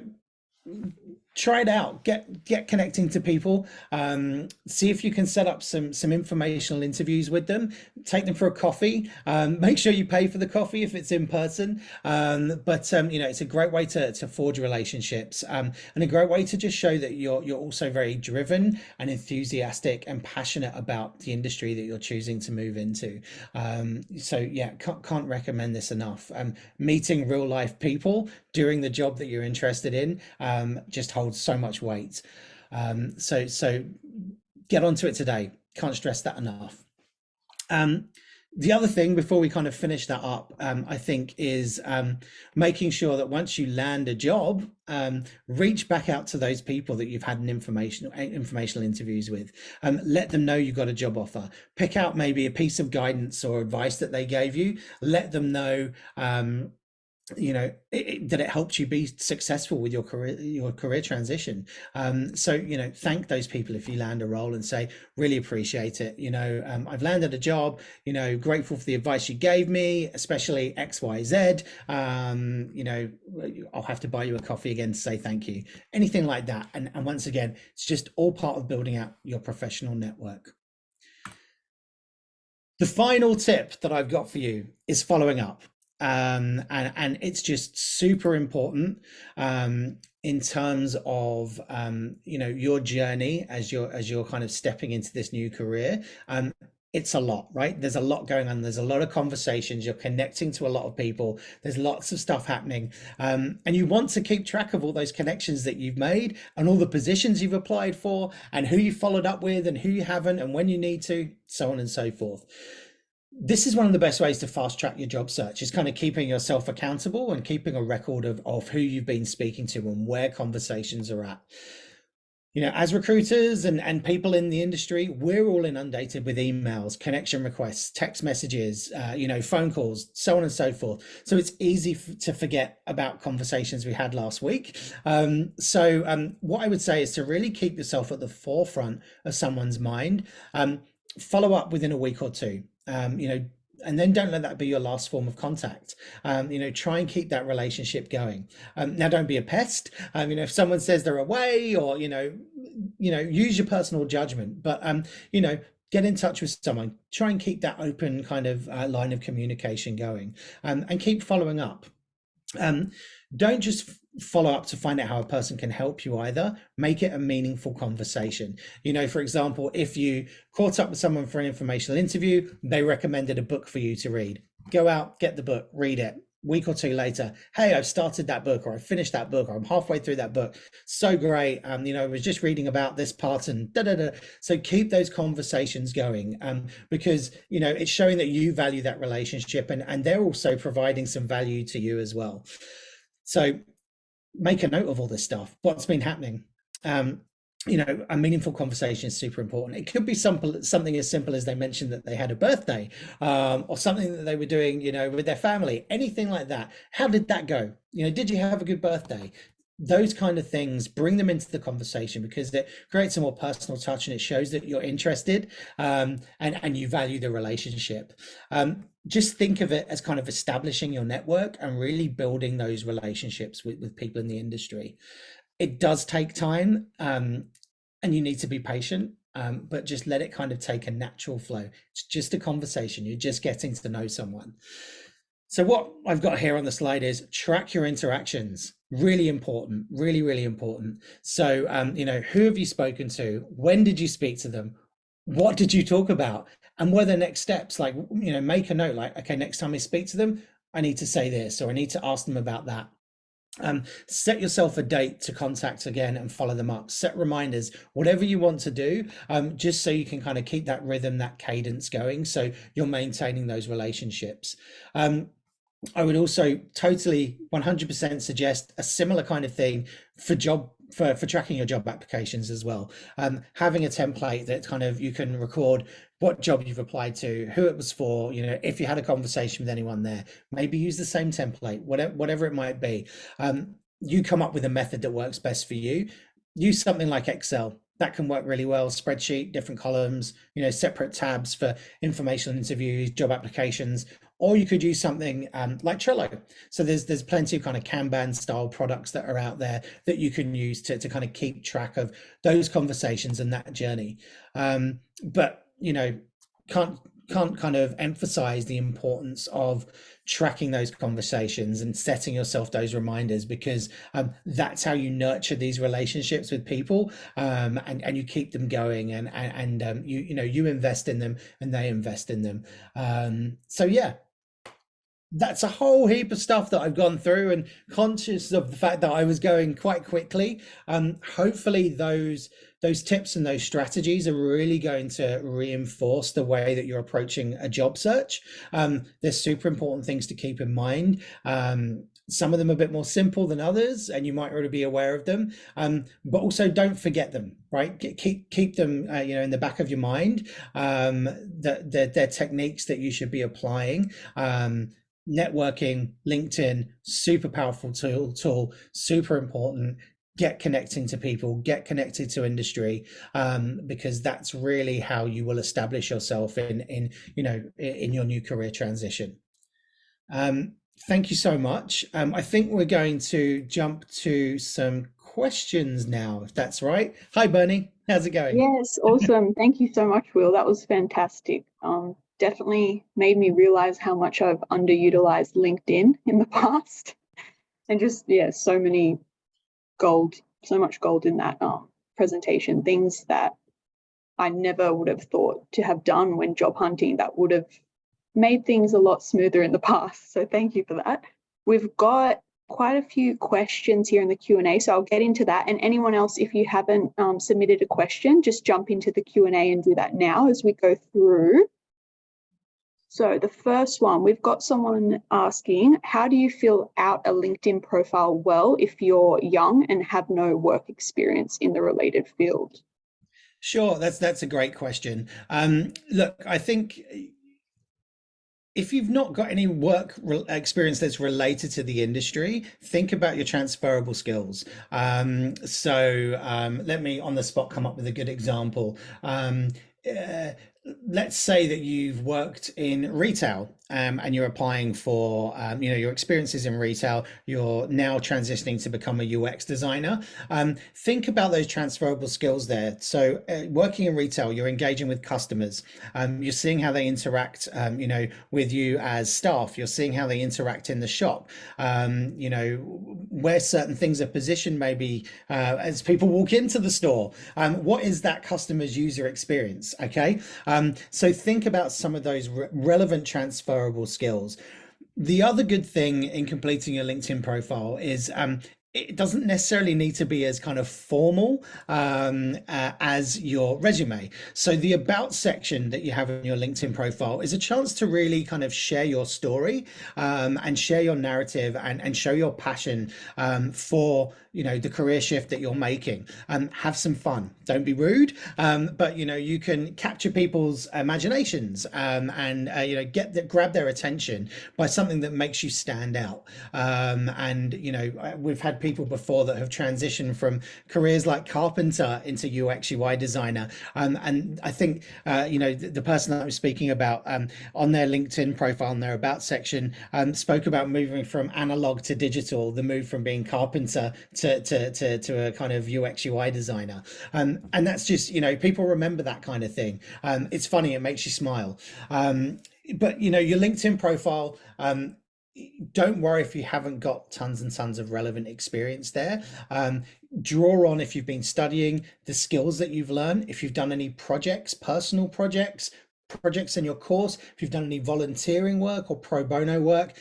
Speaker 2: try it out, get connecting to people, see if you can set up some informational interviews with them, take them for a coffee, make sure you pay for the coffee if it's in person, but it's a great way to forge relationships, and a great way to just show that you're also very driven and enthusiastic and passionate about the industry that you're choosing to move into. So yeah, can't recommend this enough. Meeting real life people doing the job that you're interested in, just holds so much weight. So get onto it today. Can't stress that enough. The other thing before we kind of finish that up, I think, is making sure that once you land a job, reach back out to those people that you've had an informational interviews with. Let them know you got a job offer. Pick out maybe a piece of guidance or advice that they gave you. Let them know that it helps you be successful with your career transition. So thank those people if you land a role and say, really appreciate it. I've landed a job, grateful for the advice you gave me, especially XYZ. I'll have to buy you a coffee again to say thank you. Anything like that. And once again, it's just all part of building out your professional network. The final tip that I've got for you is following up. And it's just super important, in terms of your journey as you're kind of stepping into this new career. It's a lot, right? There's a lot going on. There's a lot of conversations. You're connecting to a lot of people. There's lots of stuff happening. And you want to keep track of all those connections that you've made and all the positions you've applied for and who you followed up with and who you haven't and when you need to, so on and so forth. This is one of the best ways to fast track your job search, is kind of keeping yourself accountable and keeping a record of who you've been speaking to and where conversations are at. As recruiters and people in the industry, we're all inundated with emails, connection requests, text messages, phone calls, so on and so forth. So it's easy to forget about conversations we had last week. So what I would say is to really keep yourself at the forefront of someone's mind. Follow up within a week or two. And then don't let that be your last form of contact. Try and keep that relationship going. Now, don't be a pest. If someone says they're away, or use your personal judgment. But get in touch with someone. Try and keep that open kind of line of communication going, and keep following up. Don't just follow up to find out how a person can help you either. Make it a meaningful conversation. For example, if you caught up with someone for an informational interview, they recommended a book for you to read. Go out, get the book, read it. Week or two later, hey, I've started that book, or I finished that book, or I'm halfway through that book. So great. I was just reading about this part and da da da. So keep those conversations going, because it's showing that you value that relationship, and they're also providing some value to you as well. So make a note of all this stuff, what's been happening. A meaningful conversation is super important. It could be something as simple as they mentioned that they had a birthday, or something that they were doing, with their family, anything like that. How did that go? Did you have a good birthday? Those kind of things, bring them into the conversation, because it creates a more personal touch and it shows that you're interested, and you value the relationship. Just think of it as kind of establishing your network and really building those relationships with people in the industry. It does take time, and you need to be patient, but just let it kind of take a natural flow. It's just a conversation. You're just getting to know someone. So what I've got here on the slide is track your interactions. Really important, really, really important. So, who have you spoken to? When did you speak to them? What did you talk about? And what are the next steps? Like, make a note, like, okay, next time I speak to them, I need to say this, or I need to ask them about that. Set yourself a date to contact again and follow them up. Set reminders, whatever you want to do, just so you can kind of keep that rhythm, that cadence going, so you're maintaining those relationships. I would also totally 100% suggest a similar kind of thing for job for tracking your job applications as well. Having a template that kind of you can record what job you've applied to, who it was for, if you had a conversation with anyone there, maybe use the same template, whatever it might be. You come up with a method that works best for you. Use something like Excel. That can work really well. Spreadsheet, different columns, separate tabs for informational interviews, job applications, or you could use something like Trello. So there's plenty of kind of Kanban style products that are out there that you can use to kind of keep track of those conversations and that journey. But can't kind of emphasize the importance of tracking those conversations and setting yourself those reminders, because that's how you nurture these relationships with people, and you keep them going, and you invest in them and they invest in them. So yeah, that's a whole heap of stuff that I've gone through, and conscious of the fact that I was going quite quickly. Hopefully those tips and those strategies are really going to reinforce the way that you're approaching a job search. There's super important things to keep in mind. Some of them are a bit more simple than others, and you might already be aware of them. But also don't forget them, right? Keep them, in the back of your mind. That they're techniques that you should be applying. Networking, LinkedIn, super powerful tool, super important. Get connecting to people, get connected to industry, because that's really how you will establish yourself in your new career transition. Thank you so much. I think we're going to jump to some questions now, if that's right. Hi, Bernie. How's it going?
Speaker 1: Yes, awesome. Thank you so much, Will. That was fantastic. Definitely made me realize how much I've underutilized LinkedIn in the past, and just so much gold in that presentation. Things that I never would have thought to have done when job hunting that would have made things a lot smoother in the past. So thank you for that. We've got quite a few questions here in the Q&A, so I'll get into that. And anyone else, if you haven't submitted a question, just jump into the Q&A and do that now as we go through. So the first one, we've got someone asking, how do you fill out a LinkedIn profile well if you're young and have no work experience in the related field?
Speaker 2: Sure, that's a great question. Look, I think if you've not got any work experience that's related to the industry, think about your transferable skills. Let me on the spot come up with a good example. Let's say that you've worked in retail, and you're applying for your experiences in retail. You're now transitioning to become a UX designer. Think about those transferable skills there. So working in retail, you're engaging with customers. You're seeing how they interact with you as staff. You're seeing how they interact in the shop. Where certain things are positioned, maybe as people walk into the store. What is that customer's user experience? Okay. So think about some of those relevant transferable skills. The other good thing in completing your LinkedIn profile is it doesn't necessarily need to be as kind of formal as your resume. So the about section that you have in your LinkedIn profile is a chance to really kind of share your story, and share your narrative, and show your passion for the career shift that you're making. Have some fun. Don't be rude, but you can capture people's imaginations, and grab their attention by something that makes you stand out. We've had people before that have transitioned from careers like carpenter into UX UI designer, and I think the person that I'm speaking about on their LinkedIn profile, in their about section, spoke about moving from analog to digital, the move from being carpenter to a kind of UX UI designer, and that's just people remember that kind of thing. It's funny, it makes you smile. But your LinkedIn profile, don't worry if you haven't got tons and tons of relevant experience there. Draw on, if you've been studying, the skills that you've learned, if you've done any projects, personal projects in your course, if you've done any volunteering work or pro bono work.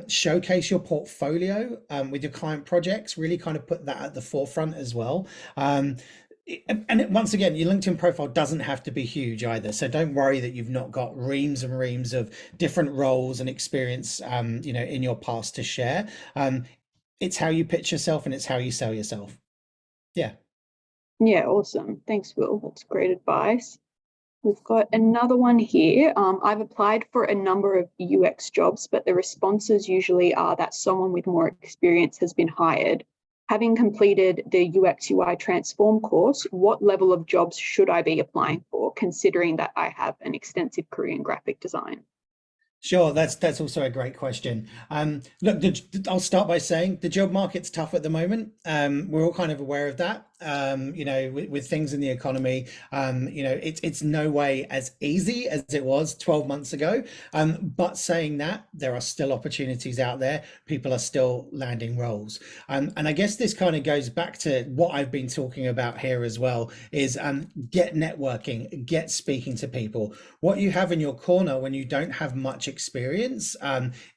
Speaker 2: Showcase your portfolio with your client projects, really kind of put that at the forefront as well. Once again, your LinkedIn profile doesn't have to be huge either. So don't worry that you've not got reams and reams of different roles and experience, in your past to share. It's how you pitch yourself, and it's how you sell yourself. Yeah.
Speaker 1: Yeah, awesome. Thanks, Will. That's great advice. We've got another one here. I've applied for a number of UX jobs, but the responses usually are that someone with more experience has been hired. Having completed the UX UI Transform course, what level of jobs should I be applying for, considering that I have an extensive career in graphic design?
Speaker 2: Sure, that's also a great question. Look, I'll start by saying the job market's tough at the moment. We're all kind of aware of that. With things in the economy, it's no way as easy as it was 12 months ago. But saying that, there are still opportunities out there. People are still landing roles. And I guess this kind of goes back to what I've been talking about here as well, is get networking, get speaking to people. What you have in your corner when you don't have much experience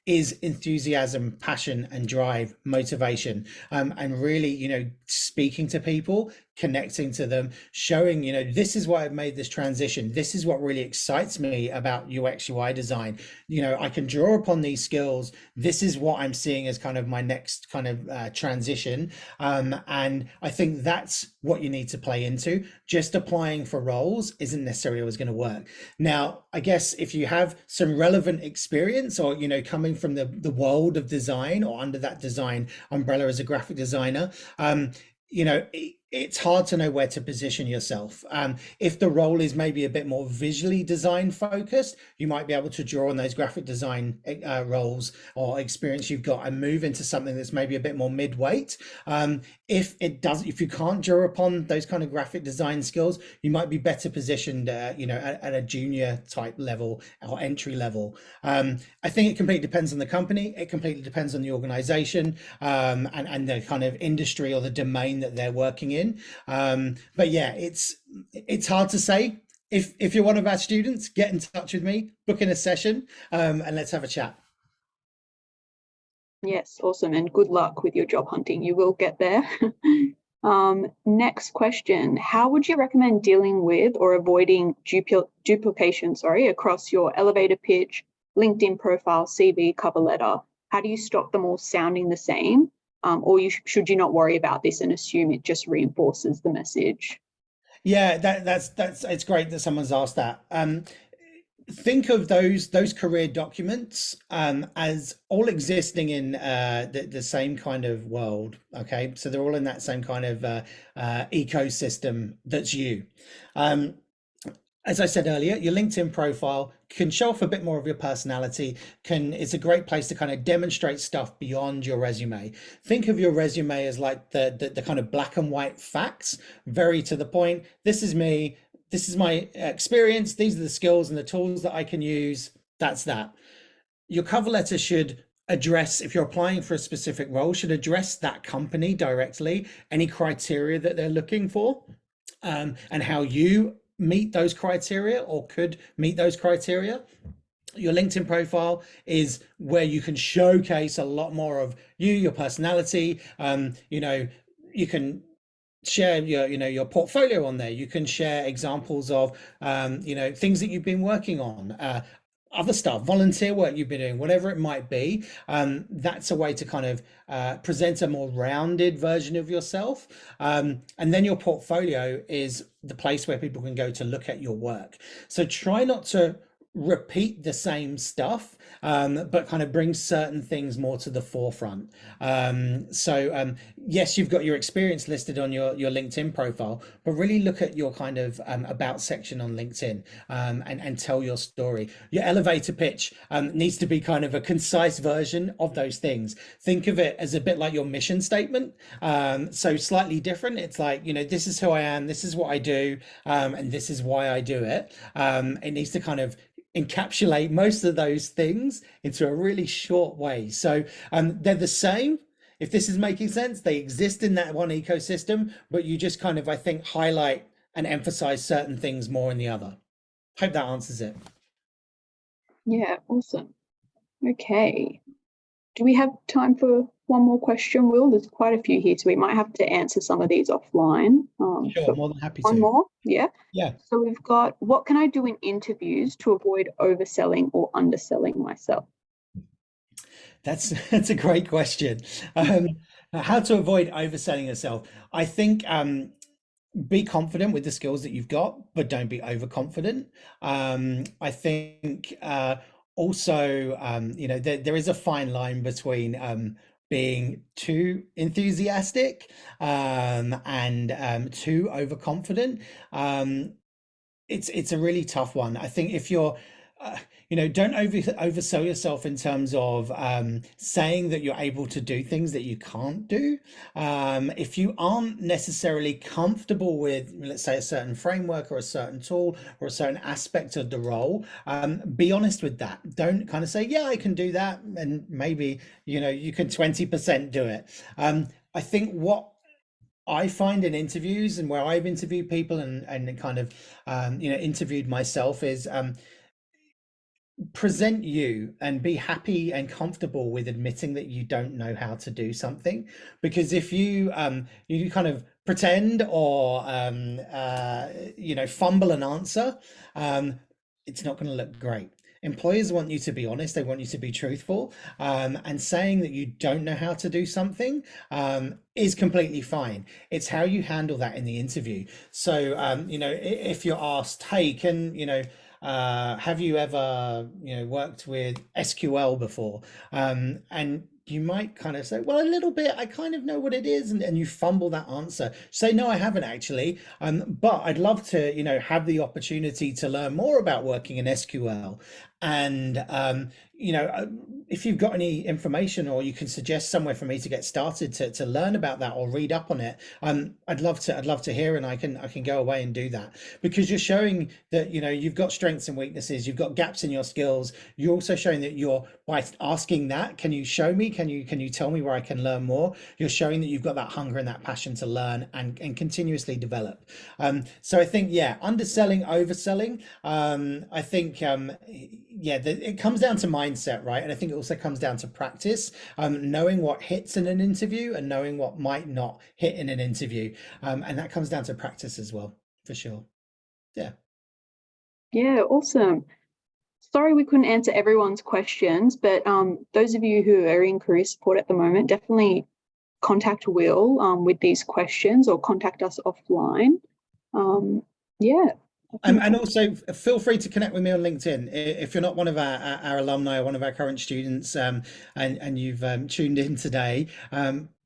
Speaker 2: is enthusiasm, passion, and drive, motivation, and really, speaking to people, connecting to them, showing, this is why I've made this transition. This is what really excites me about UX UI design. I can draw upon these skills. This is what I'm seeing as kind of my next kind of transition. And I think that's what you need to play into. Just applying for roles isn't necessarily always going to work. Now, I guess if you have some relevant experience or, coming from the world of design or under that design umbrella as a graphic designer, it's hard to know where to position yourself. If the role is maybe a bit more visually design focused, you might be able to draw on those graphic design roles or experience you've got and move into something that's maybe a bit more mid-weight. If you can't draw upon those kind of graphic design skills, you might be better positioned, at a junior type level or entry level. I think it completely depends on the company. It completely depends on the organization, and the kind of industry or the domain that they're working in. But yeah, it's hard to say. If you're one of our students, get in touch with me, book in a session, and let's have a chat.
Speaker 1: Yes, awesome. And good luck with your job hunting. You will get there. Next question. How would you recommend dealing with or avoiding duplication, across your elevator pitch, LinkedIn profile, CV, cover letter? How do you stop them all sounding the same? Or should you not worry about this and assume it just reinforces the message?
Speaker 2: Yeah, that's it's great that someone's asked that. Think of those career documents as all existing in the same kind of world. Okay, so they're all in that same kind of ecosystem that's you. Um, as I said earlier, your LinkedIn profile can show off a bit more of your personality. It's a great place to kind of demonstrate stuff beyond your resume. Think of your resume as like the kind of black and white facts, very to the point. This is me. This is my experience. These are the skills and the tools that I can use. That's that. Your cover letter should address, if you're applying for a specific role, should address that company directly, any criteria that they're looking for, and how you meet those criteria or could meet those criteria. Your LinkedIn profile is where you can showcase a lot more of your personality. You can share your portfolio on there. You can share examples of things that you've been working on, other stuff, volunteer work you've been doing, whatever it might be. That's a way to kind of present a more rounded version of yourself. And then your portfolio is the place where people can go to look at your work. So try not to repeat the same stuff, but kind of bring certain things more to the forefront. Yes, you've got your experience listed on your LinkedIn profile, but really look at your kind of about section on LinkedIn, and tell your story. Your elevator pitch needs to be kind of a concise version of those things. Think of it as a bit like your mission statement. So slightly different. It's like, this is who I am, this is what I do, and this is why I do it. It needs to kind of encapsulate most of those things into a really short way. So they're the same. If this is making sense, they exist in that one ecosystem, but you just kind of, I think, highlight and emphasize certain things more in the other. Hope that answers it.
Speaker 1: Yeah, awesome. Okay. Do we have time for one more question, Will? There's quite a few here, so we might have to answer some of these offline.
Speaker 2: Sure, more than happy
Speaker 1: one
Speaker 2: to.
Speaker 1: more, yeah.
Speaker 2: Yeah.
Speaker 1: So we've got, what can I do in interviews to avoid overselling or underselling myself?
Speaker 2: That's a great question. Now, how to avoid overselling yourself. I think be confident with the skills that you've got, but don't be overconfident. I think also, there is a fine line between being too enthusiastic and too overconfident. Um, it's a really tough one. I think if you're don't oversell yourself in terms of saying that you're able to do things that you can't do. If you aren't necessarily comfortable with, let's say, a certain framework or a certain tool or a certain aspect of the role, be honest with that. Don't kind of say, yeah, I can do that, and maybe you can 20% do it. I think what I find in interviews and where I've interviewed people and kind of interviewed myself is present you and be happy and comfortable with admitting that you don't know how to do something, because if you kind of pretend or fumble an answer, it's not going to look great. Employers want you to be honest, they want you to be truthful, and saying that you don't know how to do something is completely fine. It's how you handle that in the interview. So if you're asked, hey, have you ever worked with SQL before, and you might kind of say, well, a little bit, I kind of know what it is, and you fumble that answer. Say, no, I haven't actually, but I'd love to have the opportunity to learn more about working in SQL. And if you've got any information, or you can suggest somewhere for me to get started to learn about that or read up on it, I'd love to hear, and I can go away and do that, because you're showing that you've got strengths and weaknesses, you've got gaps in your skills. You're also showing that by asking that, can you show me, can you tell me where I can learn more, you're showing that you've got that hunger and that passion to learn and continuously develop. So I think, underselling, overselling, I think it comes down to mindset, right? And I think it also comes down to practice, knowing what hits in an interview and knowing what might not hit in an interview, and that comes down to practice as well, for sure.
Speaker 1: Yeah, awesome. Sorry we couldn't answer everyone's questions, but those of you who are in career support at the moment, definitely contact Will with these questions, or contact us offline. Yeah.
Speaker 2: And also feel free to connect with me on LinkedIn if you're not one of our alumni or one of our current students, and you've tuned in today.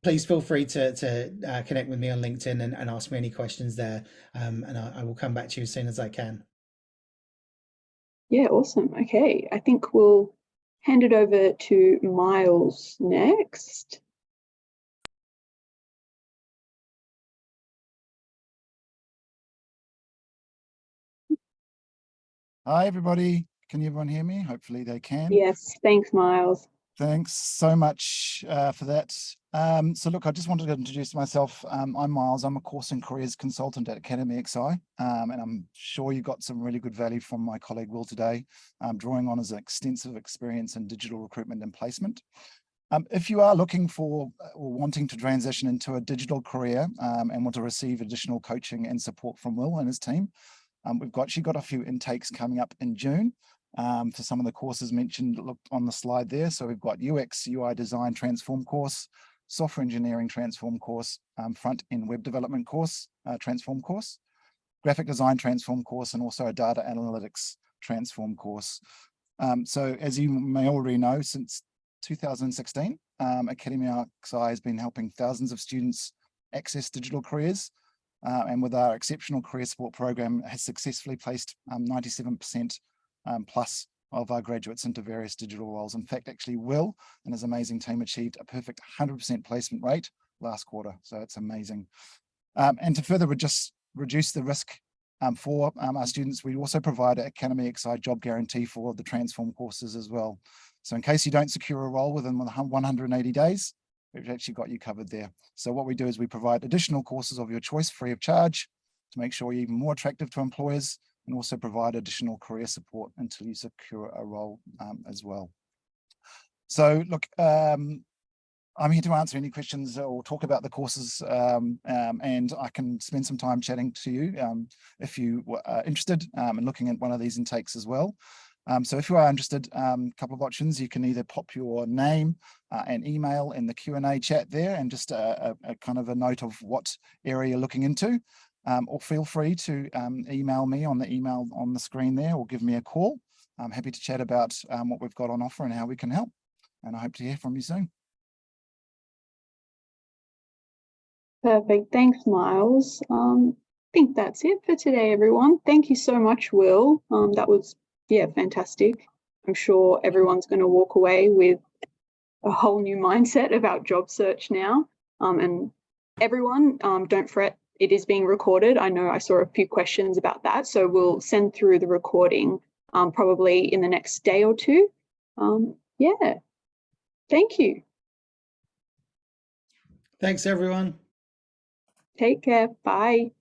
Speaker 2: Please feel free to connect with me on LinkedIn and ask me any questions there, and I will come back to you as soon as I can.
Speaker 1: Yeah, awesome. Okay, I think we'll hand it over to Miles next.
Speaker 3: Hi, everybody. Can everyone hear me? Hopefully they can.
Speaker 1: Yes, thanks, Miles.
Speaker 3: Thanks so much for that. So look, I just wanted to introduce myself. I'm Miles. I'm a course and careers consultant at Academy XI, and I'm sure you got some really good value from my colleague Will today, drawing on his extensive experience in digital recruitment and placement. If you are looking for or wanting to transition into a digital career and want to receive additional coaching and support from Will and his team, we've actually got a few intakes coming up in June for some of the courses mentioned on the slide there. So we've got UX, UI design transform course, software engineering transform course, front end web development course, transform course, graphic design transform course, and also a data analytics transform course. So as you may already know, since 2016, Academy XI has been helping thousands of students access digital careers. And with our exceptional career support program, has successfully placed 97% plus of our graduates into various digital roles. In fact, actually Will and his amazing team achieved a perfect 100% placement rate last quarter. So it's amazing. And to further just reduce the risk for our students, we also provide an Academy XI job guarantee for the transform courses as well. So in case you don't secure a role within 180 days, we've actually got you covered there. So what we do is we provide additional courses of your choice free of charge to make sure you're even more attractive to employers, and also provide additional career support until you secure a role as well. So look, I'm here to answer any questions or talk about the courses, and I can spend some time chatting to you if you are interested in looking at one of these intakes as well. So if you are interested, a couple of options. You can either pop your name and email in the Q&A chat there, and just a kind of a note of what area you're looking into, or feel free to email me on the email on the screen there, or give me a call. I'm happy to chat about what we've got on offer and how we can help. And I hope to hear from you soon.
Speaker 1: Perfect. Thanks, Miles. I think that's it for today, everyone. Thank you so much, Will. That was, yeah, fantastic. I'm sure everyone's going to walk away with a whole new mindset about job search now. And everyone, don't fret, it is being recorded. I know I saw a few questions about that, so we'll send through the recording probably in the next day or two. Yeah, thank you.
Speaker 2: Thanks, everyone.
Speaker 1: Take care. Bye.